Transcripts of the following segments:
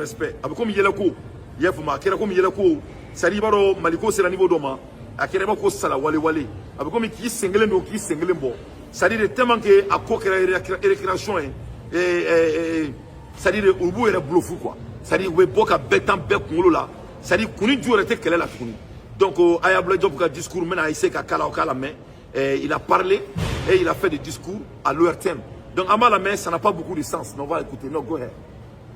respect a bɛ komi yɛlɛko i y'a faamu a kɛra komi yɛlɛko c'est à dire i b'a dɔn maliko sera niveau dɔ ma a kɛra i b'a fɔ ko sala wale a bɛ komi k'i sen kelen don k'i sen kelen bɔ c'est à dire tellement que a ko kɛra récréation ye c'est à dire u b'u yɛrɛ bolo fu quoi c'est à dire u bɛ bɔ ka bɛɛ tan bɛɛ kunkolo la c'est à dire kuni ju yɛrɛ tɛ kɛlɛ la tuguni donc Abdoulaye Diop ka discours maintenant essayer ka kala o kala mais il a parlé et il a fait des discours à leur thème donc à la main ça n'a pas beaucoup de sens on va écouter non go ahead.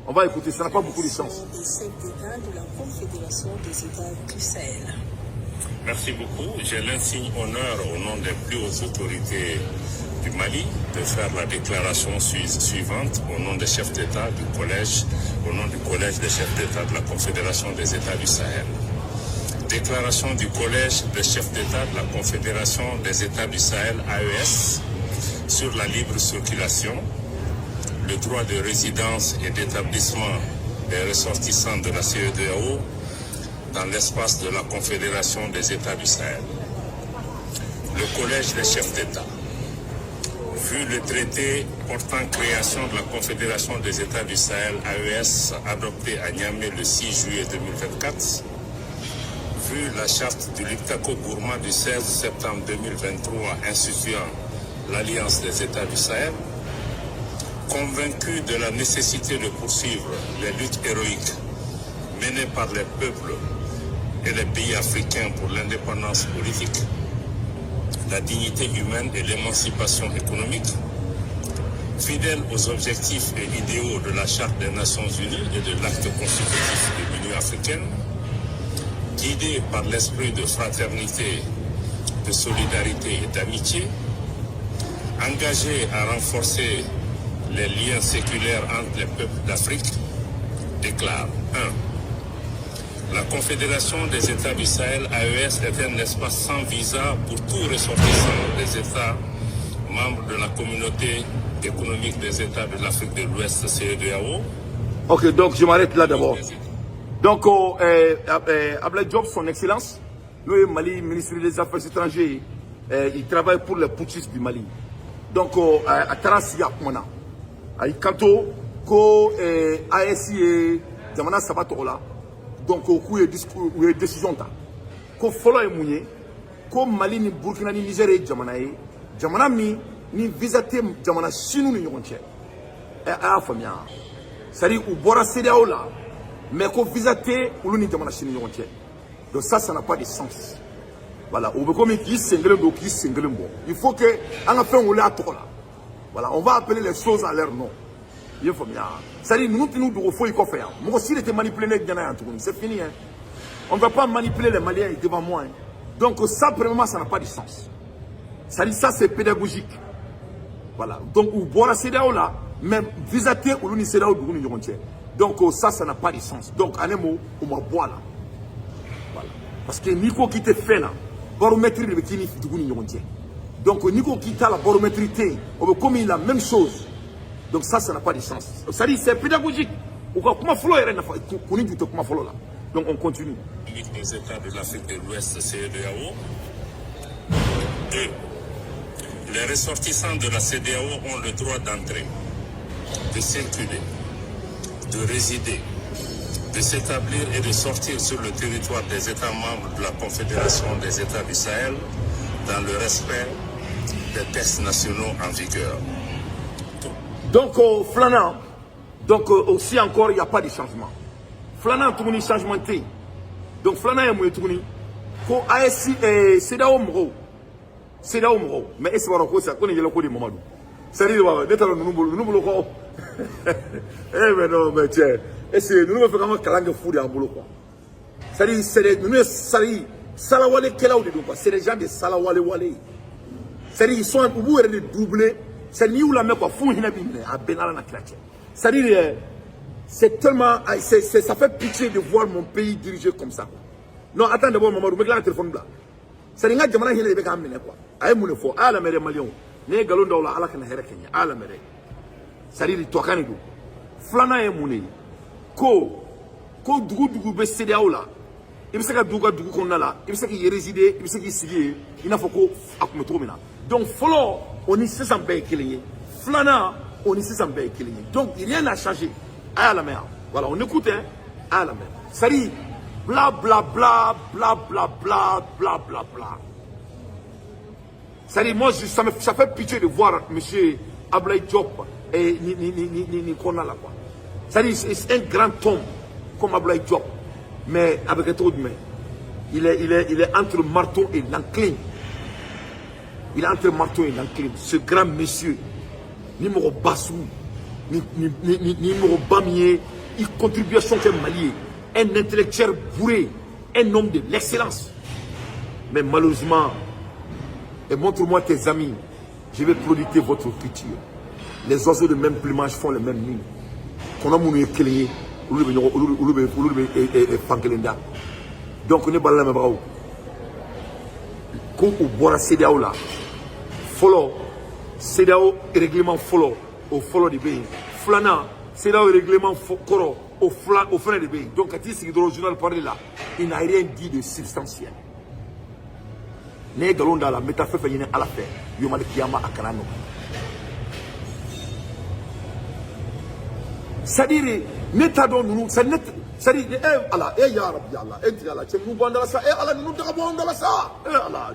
On va écouter, ça n'a pas beaucoup de sens. Des 5 États de la Confédération des États du Sahel. Merci beaucoup. J'ai l'insigne honneur au nom des plus hautes autorités du Mali de faire la déclaration suivante au nom des chefs d'État du collège, au nom du collège des chefs d'État de la Confédération des États du Sahel. Déclaration du collège des chefs d'État de la Confédération des États du Sahel, AES, sur la libre circulation, le droit de résidence et d'établissement des ressortissants de la CEDEAO dans l'espace de la Confédération des États du Sahel. Le Collège des chefs d'État, vu le traité portant création de la Confédération des États du Sahel, AES, adopté à Niamey le 6 juillet 2024, vu la charte du Liptako-Gourma du 16 septembre 2023 instituant l'Alliance des États du Sahel, convaincu de la nécessité de poursuivre les luttes héroïques menées par les peuples et les pays africains pour l'indépendance politique, la dignité humaine et l'émancipation économique, fidèle aux objectifs et idéaux de la Charte des Nations Unies et de l'acte constitutif de l'Union africaine, guidé par l'esprit de fraternité, de solidarité et d'amitié, engagé à renforcer les liens séculaires entre les peuples d'Afrique, déclare 1. La Confédération des États du Sahel, AES, est un espace sans visa pour tout ressortissant des États membres de la communauté économique des États de l'Afrique de l'Ouest, CEDEAO. Ok, donc je m'arrête là d'abord. Donc, Abdoulaye Diop, son excellence, le Mali, ministre des Affaires étrangères, il travaille pour les putschistes du Mali. Donc, à Tarasi Yakmona. Ayi kanto ko ASI ye jamana saba tɔgɔ la donc k'u ye discours u ye décision ta ko fɔlɔ ye mun ye ko Mali ni Burkina ni Niger ye jamana ye jamana min ni visa tɛ jamana sinu ni ɲɔgɔn cɛ a y'a faamuya c'est à dire u bɔra CEDEAO la mais ko visa tɛ olu ni jamana sinu ni ɲɔgɔn cɛ donc ça n'a pas de sens voilà u bɛ komi k'i sen kelen don k'i sen kelen bɔ il faut que an ka fɛn wele a tɔgɔ la. Voilà, on va appeler les choses à leur nom. C'est-à-dire, nous devons faire. Moi aussi, j'étais manipulé, c'est fini. Hein. On ne va pas manipuler les Maliens devant moi. Hein. Donc, ça, premièrement, ça n'a pas de sens. C'est-à-dire, ça, c'est pédagogique. Voilà. Donc, ou boire la CEDEAO là, même visater ou l'uni CEDEAO du Union. Donc, ça n'a pas de sens. Donc, en un mot, on va boire là. Voilà. Parce que Nico qui te fait là, barométrie de Bekini du Union. Donc, Nico qui t'a la barométrité, on veut commis la même chose. Donc, ça n'a pas de sens. C'est-à-dire, c'est pédagogique. Donc, on continue. Des États de l'Afrique de l'Ouest, CEDEAO. 2. Les ressortissants de la CEDEAO ont le droit d'entrer, de circuler, de résider, de s'établir et de sortir sur le territoire des États membres de la Confédération des États du Sahel dans le respect des textes nationaux en vigueur. Donc, Flanant, donc aussi encore, il n'y a pas de changement. Flanant, tout le monde changement. Donc, Flanant, il y a ko ASI, CEDEAO Moro. CEDEAO Moro. Mais est-ce que ça connaît le coup de Mamadou? C'est-à-dire, nous avons eh, mais non, mais tiens. Est-ce que nous avons vraiment calangue fou de Amboulou, quoi? C'est-à-dire, Salawale Kela ou de quoi? C'est les gens de Salawale Wale. C'est-à-dire, ils sont au bout de doubler. C'est-à-dire, où la mec, quoi, fou, il y a à Benala na Klache. C'est-à-dire, c'est tellement, ça fait pitié de voir mon pays dirigé comme ça. Non, attends d'abord, maman, vous mettez le téléphone là. C'est-à-dire, il y a des gens qui ont amené quoi. Aïe, mon effort, à la mer Malion. Né galon d'Ola, à la Canada, à la mer. C'est-à-dire, toi, Canado. Flana et Mouné. Ko Dougou Bessédiao là. Il me sait que Douga Dougou qu'on a là. Il me sait qu'il réside, il me sait qu'il s'y il n'a pas qu'au Akumetromina. Donc, follow, on y sait sans payer qu'il y ait. Flana, on y sait sans payer qu'il y ait. Donc, rien n'a changé. À la mer. Voilà, on écoute, hein. Ah, la même. Ça dit, bla bla bla, bla bla bla, bla bla bla. Ça dit, moi, ça fait pitié de voir M. Ablaye Diop et Nikona là, quoi. Ça dit, c'est un grand homme comme Ablaye Diop, mais avec trop de mains. Il est entre le marteau et l'enclume. Il est entre le marteau et l'enclume. Ce grand monsieur, numéro Bassou, numéro Bamier, il contribue à son Mali. Un intellectuel bourré, un homme de l'excellence. Mais malheureusement, et montre-moi tes amis, je vais prodiguer votre futur. Les oiseaux de même plumage font le même nid. Qu'on a mon éclairé, donc on est balé la même bravo. Quand on boit la CDAO là, follow, CDAO règlement follow, au follow du pays. Flana, CDAO règlement coro, au frein du pays. Donc quand il s'est dans le journal parlé là, il n'a rien dit de substantiel. Né galon dans la métaphore féminine à la fin, Yoma de Kiyama à Kanano. C'est-à-dire, Netadon nous, c'est-à-dire, Allah, ya Rabbi Allah, Allah, tu nous bandes ça, Allah, nous te bandes ça, Allah,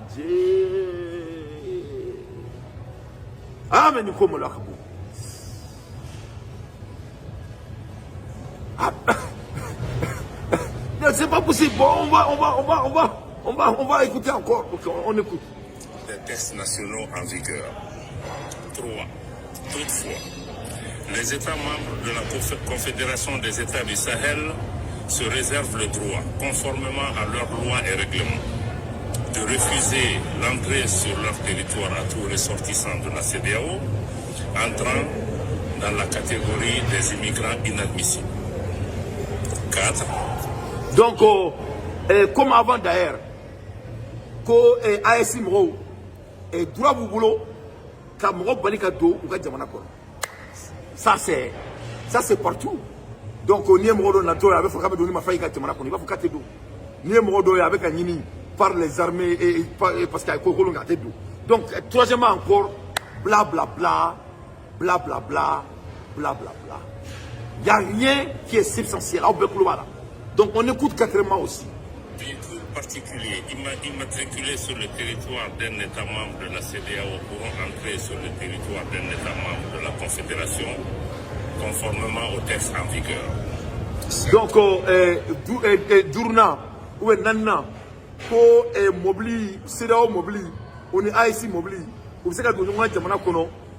Amen, comme le Kabou. C'est pas possible, bon, on va écouter encore, on écoute. Des textes nationaux en vigueur. 3. Toutefois, les États membres de la Confédération des États du Sahel se réservent le droit, conformément à leurs lois et règlements, de refuser l'entrée sur leur territoire à tous ressortissants de la CEDEAO entrant dans la catégorie des immigrants inadmissibles. 4. Donc, comme avant d'ailleurs, que ASI Moro et droit vous boulot, quand Moro Balikado ou Gadjamanako. Ça c'est partout. Donc on est Moro dans la avec Fakame Doni Mafaïka Tchamanako, il va faire d'eau. Ni Moro avec un Nini par les armées et parce qu'il y a Kokolo d'eau. Donc troisièmement encore, bla bla bla, bla bla bla, bla bla bla. Il n'y a rien qui est substantiel. Donc on écoute quatrièmement aussi. Véhicules particuliers immatriculés sur le territoire d'un État membre de la CEDEAO pourront entrer sur le territoire d'un État membre de la Confédération conformément au texte en vigueur. Donc, Dourna ou Nana, pour Mobli, CEDEAO Mobli, on est ici Mobli, vous savez que nous avons